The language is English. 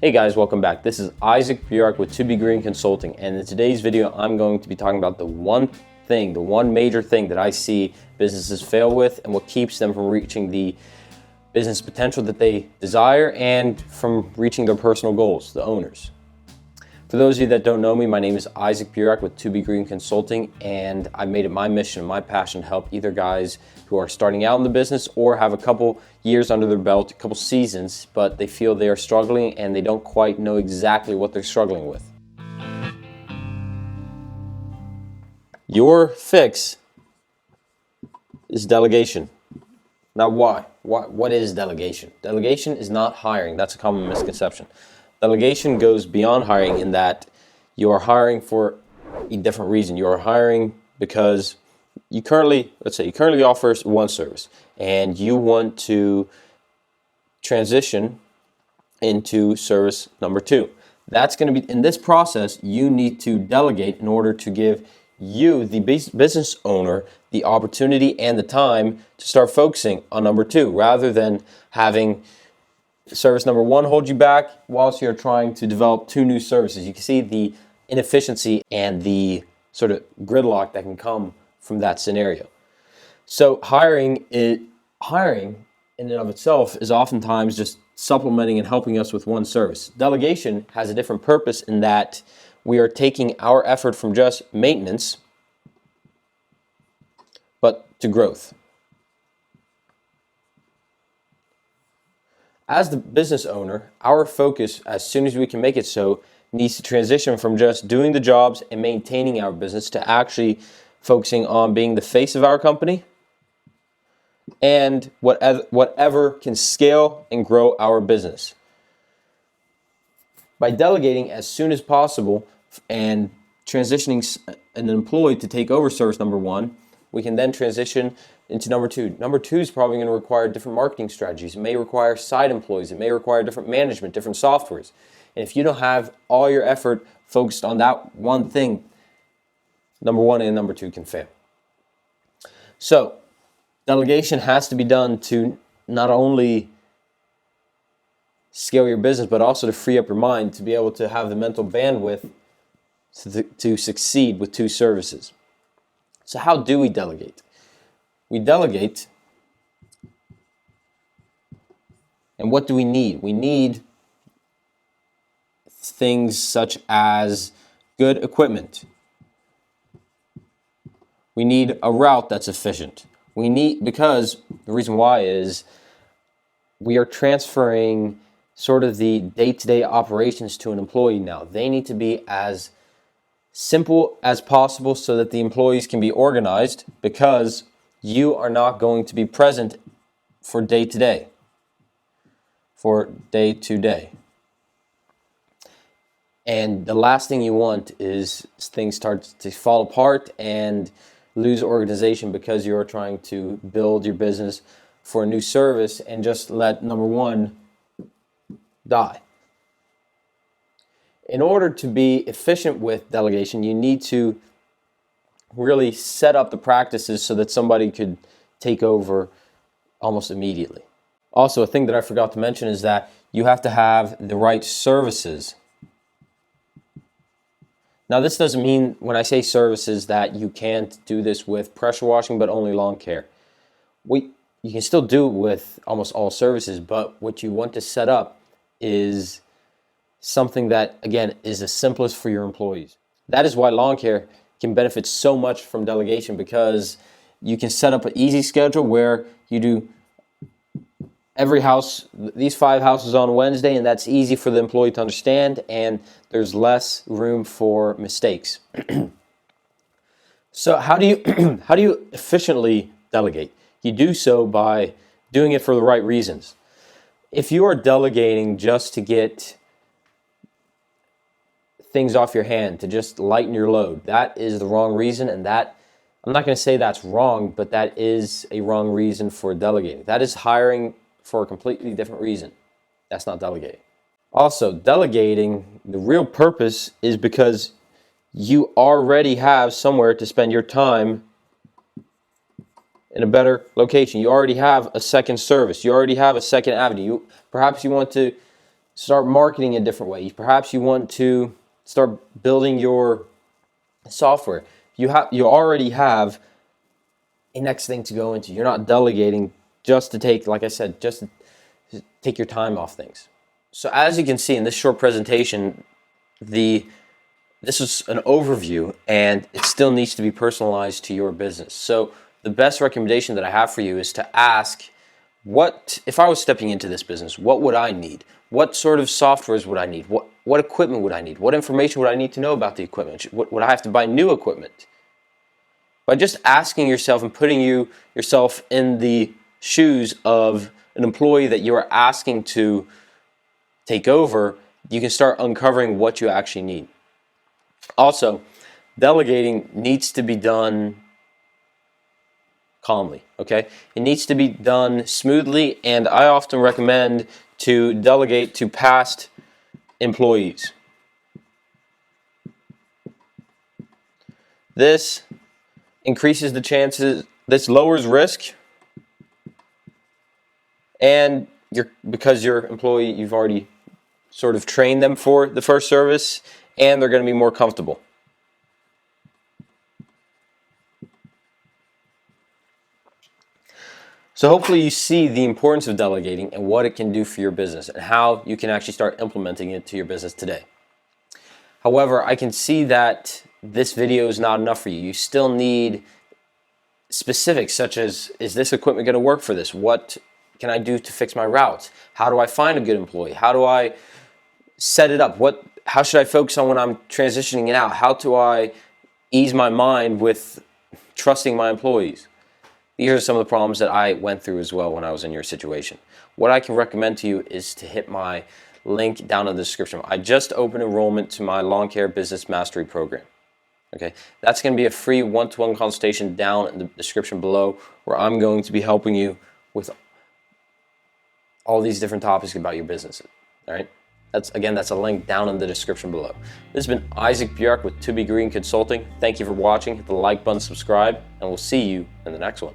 Hey guys, welcome back. This is Isaac Bjork with To Be Green Consulting, and in today's video I'm going to be talking about the one major thing that I see businesses fail with and what keeps them from reaching the business potential that they desire and from reaching their personal goals, the owners. For those of you that don't know me, my name is Isaac Bjork with To Be Green Consulting, and I made it my mission and my passion to help either guys who are starting out in the business or have a couple years under their belt, a couple seasons, but they feel they are struggling and they don't quite know exactly what they're struggling with. Your fix is delegation. Now why? What is delegation? Delegation is not hiring. That's a common misconception. Delegation goes beyond hiring in that you are hiring for a different reason. You are hiring because you currently offer one service and you want to transition into service number two. That's going to be, in this process, you need to delegate in order to give you, the business owner, the opportunity and the time to start focusing on number two rather than having service number one hold you back whilst you're trying to develop two new services. You can see the inefficiency and the sort of gridlock that can come from that scenario. So hiring in and of itself is oftentimes just supplementing and helping us with one service. Delegation has a different purpose in that we are taking our effort from just maintenance but to growth. As the business owner, our focus, as soon as we can make it so, needs to transition from just doing the jobs and maintaining our business to actually focusing on being the face of our company and whatever can scale and grow our business. By delegating as soon as possible and transitioning an employee to take over service number one, we can then transition into number two. Number two is probably going to require different marketing strategies. It may require side employees. It may require different management, different softwares. And if you don't have all your effort focused on that one thing, number one and number two can fail. So, delegation has to be done to not only scale your business, but also to free up your mind to be able to have the mental bandwidth to succeed with two services. So how do we delegate? We delegate, and what do we need? We need things such as good equipment. We need a route that's efficient. Because the reason why is we are transferring sort of the day-to-day operations to an employee now. They need to be as simple as possible so that the employees can be organized, because you are not going to be present for day to day. And the last thing you want is things start to fall apart and lose organization because you're trying to build your business for a new service and just let number one die. In order to be efficient with delegation, you need to really set up the practices so that somebody could take over almost immediately. Also, a thing that I forgot to mention is that you have to have the right services. Now, this doesn't mean, when I say services, that you can't do this with pressure washing, but only lawn care. You can still do it with almost all services, but what you want to set up is something that, again, is the simplest for your employees. That is why lawn care can benefit so much from delegation, because you can set up an easy schedule where you do every house, these 5 houses on Wednesday, and that's easy for the employee to understand, and there's less room for mistakes. So how do you efficiently delegate? You do so by doing it for the right reasons. If you are delegating just to get things off your hand, to just lighten your load, that is the wrong reason, and that, I'm not going to say that's wrong, but that is a wrong reason for delegating. That is hiring for a completely different reason. That's not delegating. Also, delegating, the real purpose is because you already have somewhere to spend your time in a better location. You already have a second service. You already have a second avenue. Perhaps you want to start marketing a different way. Perhaps you want to start building your software. You already have a next thing to go into. You're not delegating just to take, like I said, just to take your time off things. So as you can see in this short presentation, this is an overview, and it still needs to be personalized to your business. So the best recommendation that I have for you is to ask, what if I was stepping into this business, what would I need? What sort of softwares would I need? What equipment would I need? What information would I need to know about the equipment? Would I have to buy new equipment? By just asking yourself and putting yourself in the shoes of an employee that you are asking to take over, you can start uncovering what you actually need. Also, delegating needs to be done calmly, okay? It needs to be done smoothly, and I often recommend to delegate to past employees. This increases the chances, this lowers risk, and because your employee, you've already sort of trained them for the first service, and they're going to be more comfortable. So hopefully you see the importance of delegating and what it can do for your business and how you can actually start implementing it to your business today. However, I can see that this video is not enough for you. You still need specifics such as, is this equipment going to work for this? What can I do to fix my routes? How do I find a good employee? How do I set it up? How should I focus on when I'm transitioning it out? How do I ease my mind with trusting my employees? These are some of the problems that I went through as well when I was in your situation. What I can recommend to you is to hit my link down in the description. I just opened enrollment to my lawn care business mastery program. Okay, that's going to be a free one-to-one consultation down in the description below, where I'm going to be helping you with all these different topics about your business. All right, that's a link down in the description below. This has been Isaac Bjork with To Be Green Consulting. Thank you for watching. Hit the like button, subscribe, and we'll see you in the next one.